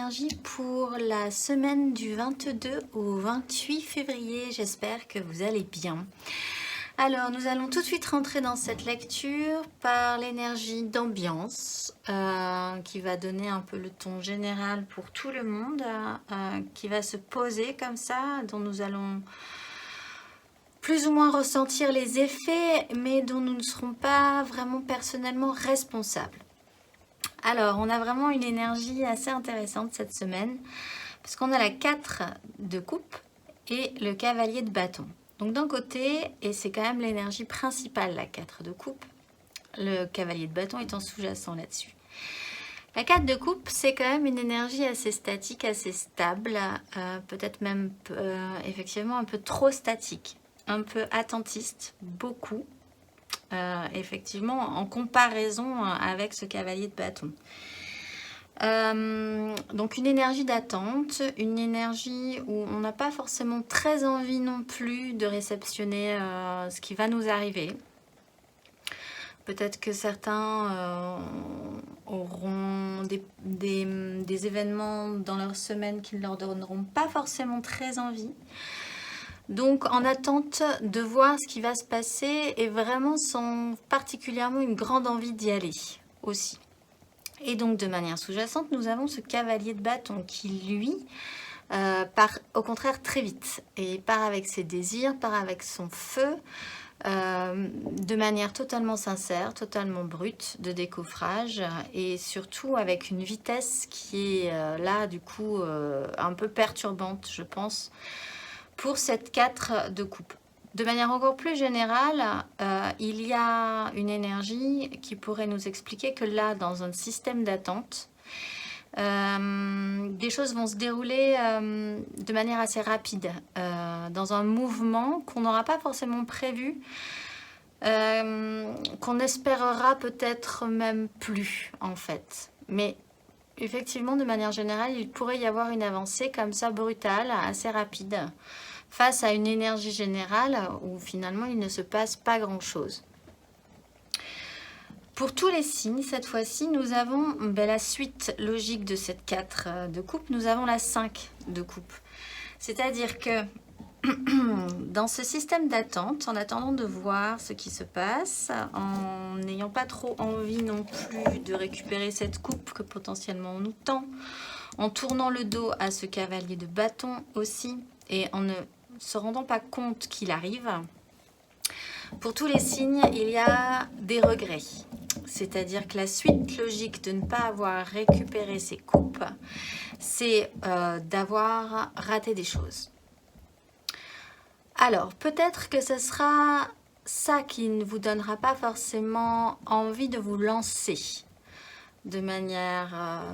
énergies pour la semaine du 22 au 28 février. J'espère que vous allez bien. Alors, nous allons tout de suite rentrer dans cette lecture par l'énergie d'ambiance qui va donner un peu le ton général pour tout le monde, qui va se poser comme ça, dont nous allons plus ou moins ressentir les effets, mais dont nous ne serons pas vraiment personnellement responsables. Alors, on a vraiment une énergie assez intéressante cette semaine, parce qu'on a la 4 de coupe et le cavalier de bâton. Donc d'un côté, et c'est quand même l'énergie principale, la 4 de coupe, le cavalier de bâton étant sous-jacent là-dessus. La 4 de coupe, c'est quand même une énergie assez statique, assez stable, peut-être même effectivement un peu trop statique, un peu attentiste, beaucoup. Effectivement en comparaison avec ce cavalier de bâton. Donc une énergie d'attente, une énergie où on n'a pas forcément très envie non plus de réceptionner ce qui va nous arriver. Peut-être que certains auront des événements dans leur semaine qui ne leur donneront pas forcément très envie. Donc en attente de voir ce qui va se passer et vraiment sans particulièrement une grande envie d'y aller aussi. Et donc de manière sous-jacente, nous avons ce cavalier de bâton qui lui part au contraire très vite et part avec ses désirs, part avec son feu, de manière totalement sincère, totalement brute de décoffrage et surtout avec une vitesse qui est là du coup un peu perturbante, je pense, pour cette 4 de coupe. De manière encore plus générale, il y a une énergie qui pourrait nous expliquer que là, dans un système d'attente, des choses vont se dérouler de manière assez rapide, dans un mouvement qu'on n'aura pas forcément prévu, qu'on espérera peut-être même plus en fait. Mais effectivement, de manière générale, il pourrait y avoir une avancée comme ça, brutale, assez rapide, face à une énergie générale où finalement il ne se passe pas grand-chose. Pour tous les signes, cette fois-ci, nous avons la suite logique de cette 4 de coupe, nous avons la 5 de coupe. C'est-à-dire que dans ce système d'attente, en attendant de voir ce qui se passe, en n'ayant pas trop envie non plus de récupérer cette coupe que potentiellement on nous tend, en tournant le dos à ce cavalier de bâton aussi, et en ne se rendant pas compte qu'il arrive, pour tous les signes, il y a des regrets. C'est-à-dire que la suite logique de ne pas avoir récupéré ces coupes, c'est d'avoir raté des choses. Alors, peut-être que ce sera ça qui ne vous donnera pas forcément envie de vous lancer de manière,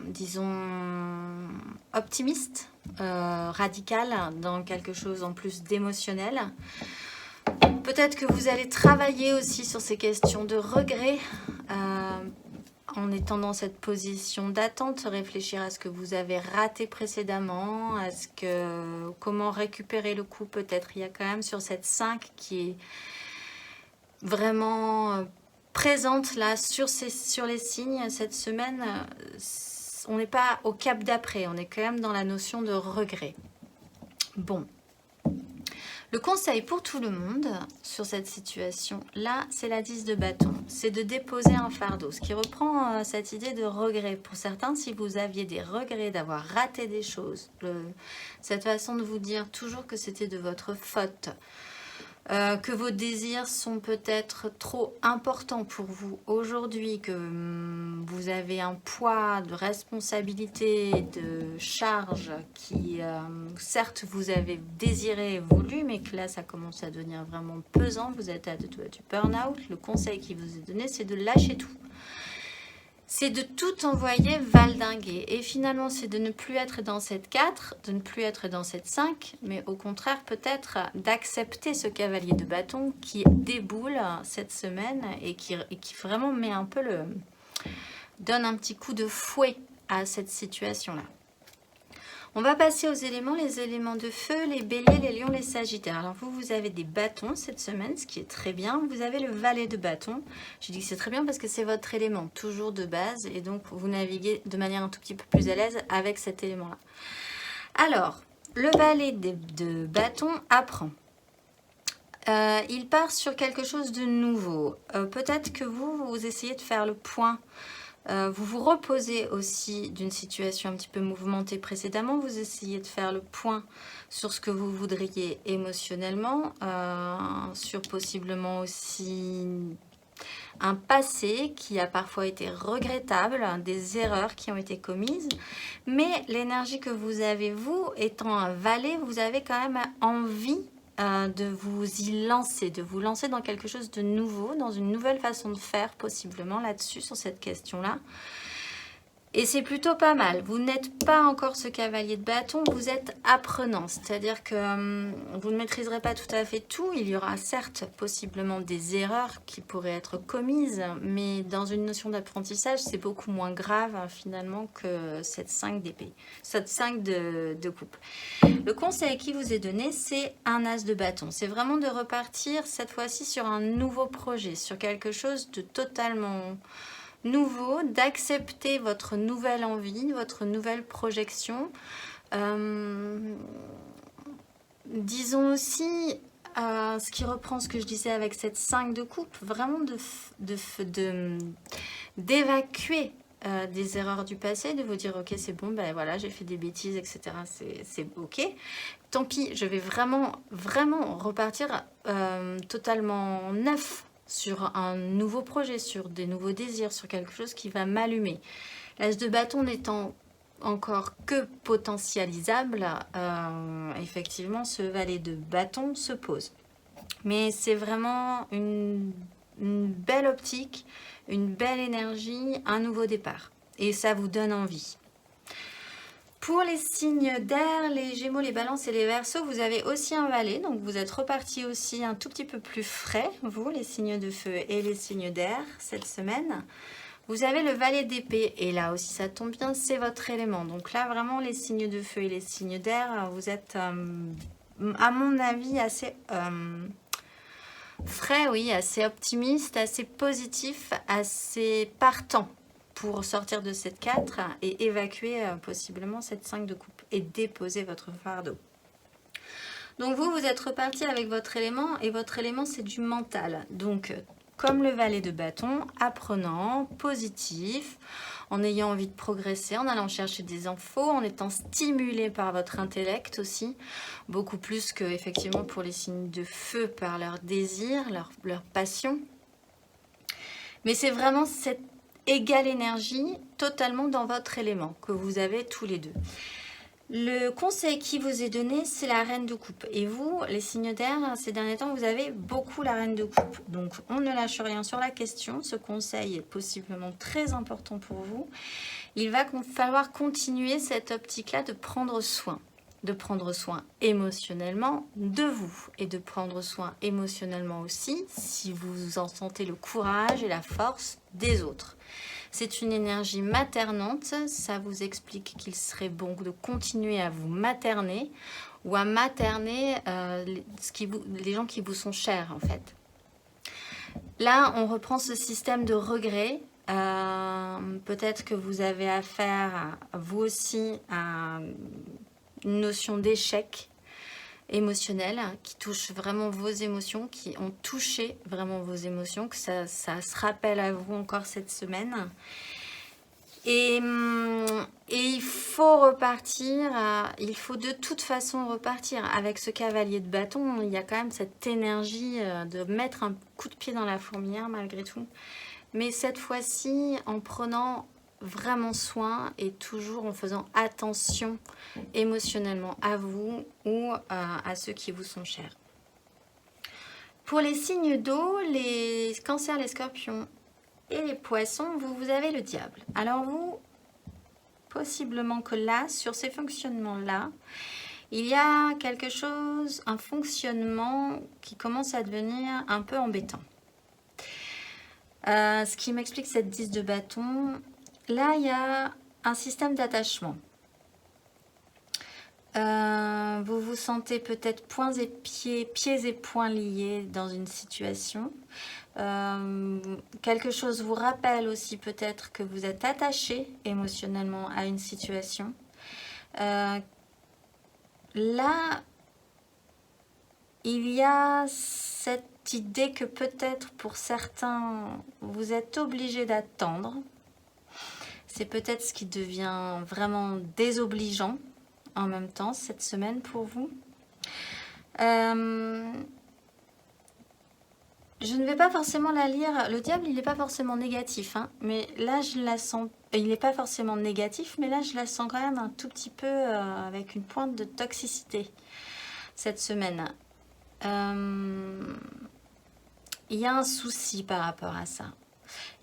disons, optimiste, radicale, dans quelque chose en plus d'émotionnel. Peut-être que vous allez travailler aussi sur ces questions de regret, en étant dans cette position d'attente, réfléchir à ce que vous avez raté précédemment, comment récupérer le coup peut-être. Il y a quand même sur cette 5 qui est vraiment présente là sur les signes cette semaine. On n'est pas au cap d'après, on est quand même dans la notion de regret. Bon. Le conseil pour tout le monde sur cette situation-là, c'est la 10 de bâton. C'est de déposer un fardeau, ce qui reprend cette idée de regret. Pour certains, si vous aviez des regrets d'avoir raté des choses, cette façon de vous dire toujours que c'était de votre faute, que vos désirs sont peut-être trop importants pour vous aujourd'hui, que vous avez un poids de responsabilité, de charge qui, certes, vous avez désiré et voulu, mais que là, ça commence à devenir vraiment pesant, vous êtes à du burn-out. Le conseil qui vous est donné, c'est de lâcher tout. C'est de tout envoyer valdinguer. Et finalement, c'est de ne plus être dans cette 4, de ne plus être dans cette 5, mais au contraire, peut-être d'accepter ce cavalier de bâton qui déboule cette semaine et qui vraiment met un peu donne un petit coup de fouet à cette situation-là. On va passer aux éléments, les éléments de feu, les béliers, les lions, les sagittaires. Alors vous avez des bâtons cette semaine, ce qui est très bien. Vous avez le valet de bâton. Je dis que c'est très bien parce que c'est votre élément, toujours de base. Et donc vous naviguez de manière un tout petit peu plus à l'aise avec cet élément-là. Alors, le valet de bâton apprend. Il part sur quelque chose de nouveau. Peut-être que vous essayez de faire le point. Vous vous reposez aussi d'une situation un petit peu mouvementée précédemment. Vous essayez de faire le point sur ce que vous voudriez émotionnellement, sur possiblement aussi un passé qui a parfois été regrettable, des erreurs qui ont été commises. Mais l'énergie que vous avez, vous, étant un valet, vous avez quand même envie de vous y lancer, de vous lancer dans quelque chose de nouveau, dans une nouvelle façon de faire possiblement là-dessus, sur cette question-là. Et c'est plutôt pas mal. Vous n'êtes pas encore ce cavalier de bâton, vous êtes apprenant. C'est-à-dire que vous ne maîtriserez pas tout à fait tout. Il y aura certes possiblement des erreurs qui pourraient être commises, mais dans une notion d'apprentissage, c'est beaucoup moins grave finalement que cette 5 d'épée, cette 5 de coupe. Le conseil qui vous est donné, c'est un as de bâton. C'est vraiment de repartir cette fois-ci sur un nouveau projet, sur quelque chose de totalement nouveau, d'accepter votre nouvelle envie, votre nouvelle projection. Disons aussi, ce qui reprend ce que je disais avec cette 5 de coupe, vraiment d'évacuer des erreurs du passé, de vous dire ok c'est bon, ben voilà j'ai fait des bêtises, etc. C'est ok. Tant pis, je vais vraiment repartir totalement neuf sur un nouveau projet, sur des nouveaux désirs, sur quelque chose qui va m'allumer. L'as de bâton n'étant encore que potentialisable, effectivement, ce valet de bâton se pose. Mais c'est vraiment une belle optique, une belle énergie, un nouveau départ. Et ça vous donne envie. Pour les signes d'air, les Gémeaux, les Balances et les Verseaux, vous avez aussi un valet. Donc vous êtes reparti aussi un tout petit peu plus frais, vous, les signes de feu et les signes d'air, cette semaine. Vous avez le valet d'épée. Et là aussi, ça tombe bien, c'est votre élément. Donc là, vraiment, les signes de feu et les signes d'air, vous êtes, à mon avis, assez frais, oui, assez optimiste, assez positif, assez partant pour sortir de cette 4 et évacuer possiblement cette 5 de coupe et déposer votre fardeau. Donc vous êtes reparti avec votre élément et votre élément c'est du mental. Donc comme le valet de bâton, apprenant, positif, en ayant envie de progresser, en allant chercher des infos, en étant stimulé par votre intellect aussi, beaucoup plus que effectivement pour les signes de feu par leur désir, leur passion. Mais c'est vraiment cette égale énergie totalement dans votre élément que vous avez tous les deux. Le conseil qui vous est donné, c'est la reine de coupe. Et vous, les signes d'air, ces derniers temps, vous avez beaucoup la reine de coupe. Donc, on ne lâche rien sur la question. Ce conseil est possiblement très important pour vous. Il va falloir continuer cette optique-là de prendre soin. De prendre soin émotionnellement de vous et de prendre soin émotionnellement aussi si vous en sentez le courage et la force des autres. C'est une énergie maternante, ça vous explique qu'il serait bon de continuer à vous materner ou à materner les gens qui vous sont chers en fait. Là, on reprend ce système de regret. Peut-être que vous avez affaire, vous aussi, à une notion d'échec émotionnel qui touche vraiment vos émotions, qui ont touché vraiment vos émotions, que ça se rappelle à vous encore cette semaine. Et il faut repartir, il faut de toute façon repartir. Avec ce cavalier de bâton, il y a quand même cette énergie de mettre un coup de pied dans la fourmilière malgré tout. Mais cette fois-ci, en prenant vraiment soin et toujours en faisant attention émotionnellement à vous ou à ceux qui vous sont chers. Pour les signes d'eau, les cancers, les scorpions et les poissons, vous avez le diable. Alors vous, possiblement que là, sur ces fonctionnements-là, il y a quelque chose, un fonctionnement qui commence à devenir un peu embêtant. Ce qui m'explique cette 10 de bâton, là il y a un système d'attachement. Vous vous sentez peut-être pieds et poings liés dans une situation. Quelque chose vous rappelle aussi peut-être que vous êtes attaché émotionnellement à une situation. Là, il y a cette idée que peut-être pour certains, vous êtes obligé d'attendre. C'est peut-être ce qui devient vraiment désobligeant en même temps cette semaine pour vous. Je ne vais pas forcément la lire. Le diable, il n'est pas forcément négatif, hein, mais là, je la sens. Il n'est pas forcément négatif, mais là, je la sens quand même un tout petit peu avec une pointe de toxicité cette semaine. Il y a un souci par rapport à ça.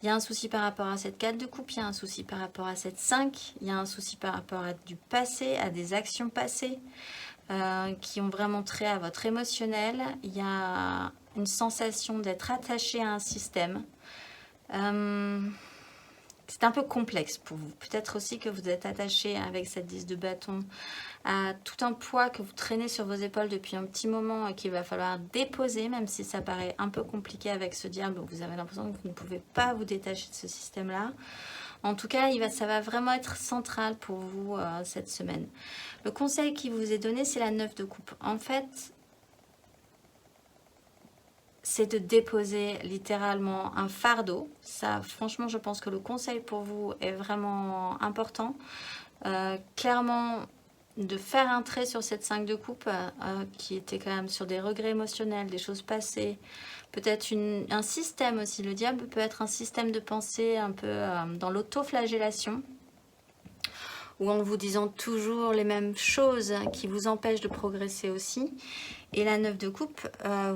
Il y a un souci par rapport à cette 4 de coupe, il y a un souci par rapport à cette 5, il y a un souci par rapport à du passé, à des actions passées qui ont vraiment trait à votre émotionnel. Il y a une sensation d'être attaché à un système. C'est un peu complexe pour vous. Peut-être aussi que vous êtes attaché avec cette 10 de bâton à tout un poids que vous traînez sur vos épaules depuis un petit moment et qu'il va falloir déposer, même si ça paraît un peu compliqué avec ce diable. Vous avez l'impression que vous ne pouvez pas vous détacher de ce système-là. En tout cas, ça va vraiment être central pour vous cette semaine. Le conseil qui vous est donné, c'est la 9 de coupe. En fait, c'est de déposer littéralement un fardeau. Ça, franchement, je pense que le conseil pour vous est vraiment important. Clairement, de faire un trait sur cette 5 de coupe qui était quand même sur des regrets émotionnels, des choses passées. Peut-être un système aussi. Le diable peut être un système de pensée un peu dans l'autoflagellation, ou en vous disant toujours les mêmes choses qui vous empêchent de progresser aussi. Et la 9 de coupe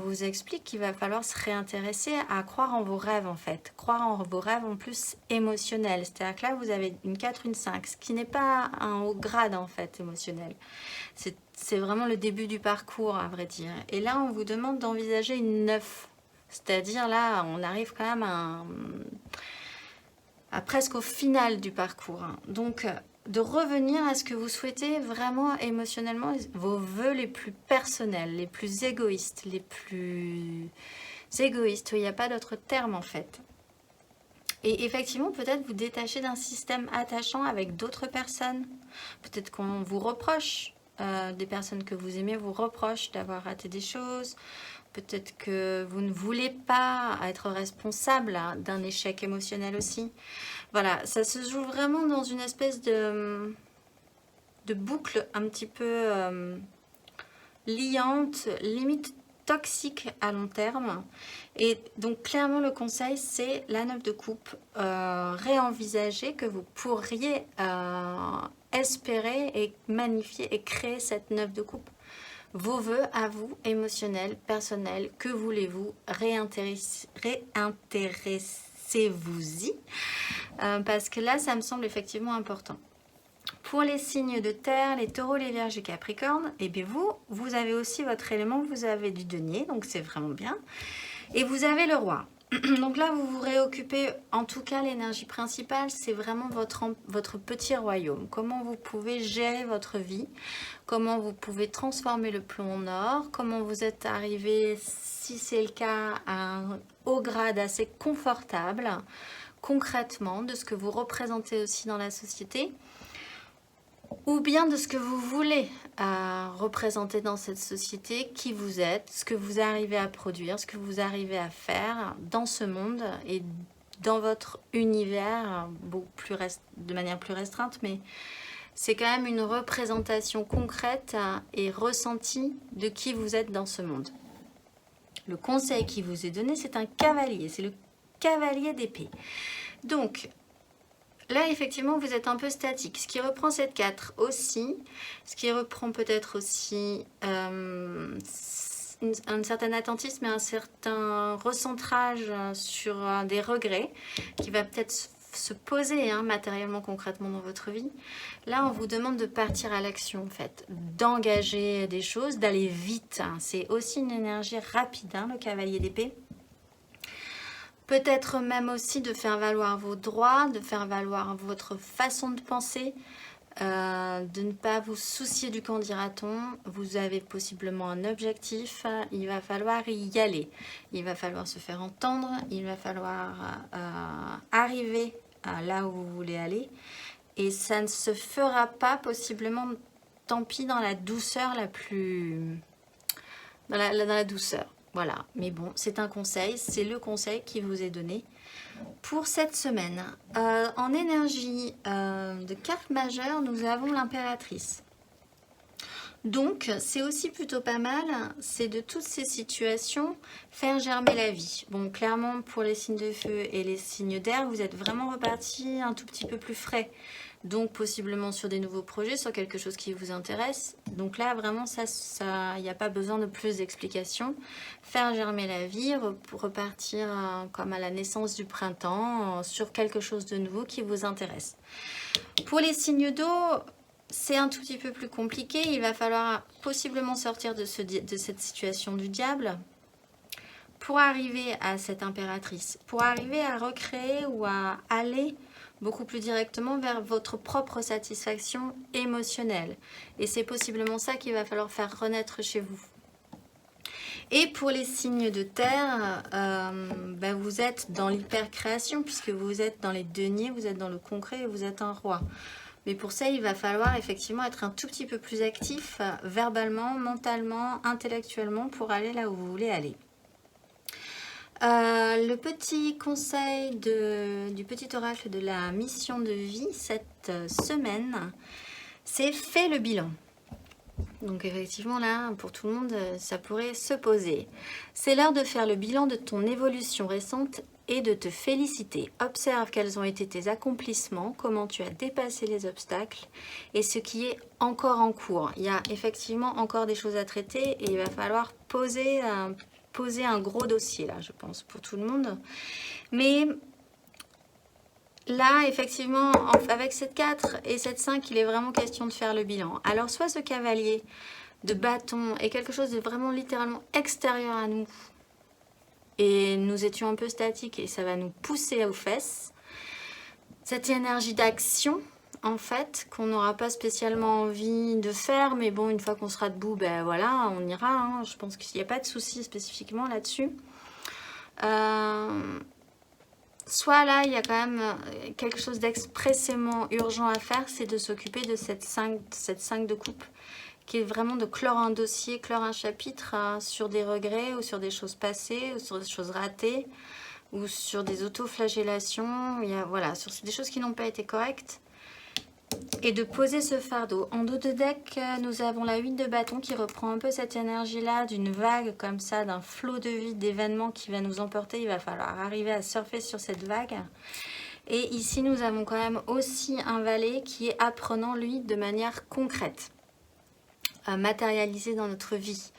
vous explique qu'il va falloir se réintéresser à croire en vos rêves en fait. Croire en vos rêves en plus émotionnels. C'est-à-dire que là, vous avez une 4, une 5, ce qui n'est pas un haut grade en fait émotionnel. C'est vraiment le début du parcours à vrai dire. Et là, on vous demande d'envisager une 9. C'est-à-dire là, on arrive quand même à presque au final du parcours. Donc, de revenir à ce que vous souhaitez vraiment émotionnellement, vos vœux les plus personnels, les plus égoïstes, il n'y a pas d'autre terme en fait. Et effectivement, peut-être vous détacher d'un système attachant avec d'autres personnes. Peut-être qu'on vous reproche, des personnes que vous aimez vous reprochent d'avoir raté des choses. Peut-être que vous ne voulez pas être responsable d'un échec émotionnel aussi. Voilà, ça se joue vraiment dans une espèce de boucle un petit peu liante, limite toxique à long terme. Et donc clairement le conseil c'est la 9 de coupe, réenvisager que vous pourriez espérer et magnifier et créer cette 9 de coupe. Vos vœux à vous, émotionnels, personnels, que voulez-vous? Réintéressez-vous-y, parce que là, ça me semble effectivement important. Pour les signes de terre, les taureaux, les vierges et capricornes, et bien vous avez aussi votre élément, vous avez du denier, donc c'est vraiment bien. Et vous avez le roi. Donc là, vous vous réoccupez, en tout cas, l'énergie principale, c'est vraiment votre petit royaume. Comment vous pouvez gérer votre vie, comment vous pouvez transformer le plomb en or, comment vous êtes arrivé, si c'est le cas, à un haut grade assez confortable, concrètement, de ce que vous représentez aussi dans la société, ou bien de ce que vous voulez représenter dans cette société, qui vous êtes, ce que vous arrivez à produire, ce que vous arrivez à faire dans ce monde et dans votre univers, de manière plus restreinte, mais c'est quand même une représentation concrète et ressentie de qui vous êtes dans ce monde. Le conseil qui vous est donné, c'est un cavalier, c'est le cavalier d'épée. Donc, là, effectivement, vous êtes un peu statique. Ce qui reprend cette 4 aussi, ce qui reprend peut-être aussi un certain attentisme et un certain recentrage sur des regrets qui va peut-être se poser matériellement, concrètement dans votre vie. Là, on vous demande de partir à l'action, en fait, d'engager des choses, d'aller vite. C'est aussi une énergie rapide, le cavalier d'épée. Peut-être même aussi de faire valoir vos droits, de faire valoir votre façon de penser, de ne pas vous soucier du quand dira-t-on. Vous avez possiblement un objectif, il va falloir y aller. Il va falloir se faire entendre, il va falloir arriver là où vous voulez aller. Et ça ne se fera pas possiblement, tant pis, dans la douceur la plus... dans la douceur. Voilà, mais bon, c'est un conseil, c'est le conseil qui vous est donné pour cette semaine. En énergie de carte majeure, nous avons l'impératrice. Donc, c'est aussi plutôt pas mal, c'est de toutes ces situations faire germer la vie. Bon, clairement, pour les signes de feu et les signes d'air, vous êtes vraiment repartis un tout petit peu plus frais. Donc, possiblement sur des nouveaux projets, sur quelque chose qui vous intéresse. Donc là, vraiment, il n'y a pas besoin de plus d'explications. Faire germer la vie, repartir comme à la naissance du printemps, sur quelque chose de nouveau qui vous intéresse. Pour les signes d'eau, c'est un tout petit peu plus compliqué. Il va falloir possiblement sortir de cette situation du diable pour arriver à cette impératrice, pour arriver à recréer ou à aller beaucoup plus directement vers votre propre satisfaction émotionnelle. Et c'est possiblement ça qu'il va falloir faire renaître chez vous. Et pour les signes de terre, vous êtes dans l'hypercréation puisque vous êtes dans les deniers, vous êtes dans le concret et vous êtes un roi. Mais pour ça, il va falloir effectivement être un tout petit peu plus actif verbalement, mentalement, intellectuellement pour aller là où vous voulez aller. Le petit conseil du petit oracle de la mission de vie cette semaine, c'est fais le bilan. Donc effectivement là, pour tout le monde, ça pourrait se poser. C'est l'heure de faire le bilan de ton évolution récente et de te féliciter. Observe quels ont été tes accomplissements, comment tu as dépassé les obstacles et ce qui est encore en cours. Il y a effectivement encore des choses à traiter et il va falloir poser un gros dossier là, je pense, pour tout le monde. Mais là, effectivement, avec cette 4 et cette 5, il est vraiment question de faire le bilan. Alors, soit ce cavalier de bâton est quelque chose de vraiment littéralement extérieur à nous et nous étions un peu statiques et ça va nous pousser aux fesses. Cette énergie d'action, en fait, qu'on n'aura pas spécialement envie de faire, mais bon, une fois qu'on sera debout, ben voilà, on ira. Hein. Je pense qu'il n'y a pas de souci spécifiquement là-dessus. Soit là, il y a quand même quelque chose d'expressément urgent à faire, c'est de s'occuper de cette 5 de coupe, qui est vraiment de clore un dossier, clore un chapitre sur des regrets ou sur des choses passées ou sur des choses ratées ou sur des auto-flagellations, voilà, sur des choses qui n'ont pas été correctes. Et de poser ce fardeau. En dos de deck, nous avons la 8 de bâton qui reprend un peu cette énergie-là, d'une vague comme ça, d'un flot de vie, d'événements qui va nous emporter. Il va falloir arriver à surfer sur cette vague. Et ici, nous avons quand même aussi un valet qui est apprenant, lui, de manière concrète, matérialisé dans notre vie.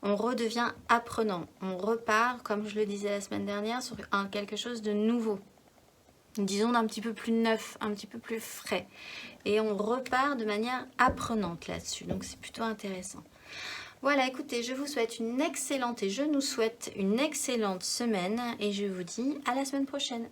On redevient apprenant. On repart, comme je le disais la semaine dernière, sur quelque chose de nouveau. Disons d'un petit peu plus neuf, un petit peu plus frais. Et on repart de manière apprenante là-dessus. Donc c'est plutôt intéressant. Voilà, écoutez, je vous souhaite une excellente et je nous souhaite une excellente semaine. Et je vous dis à la semaine prochaine.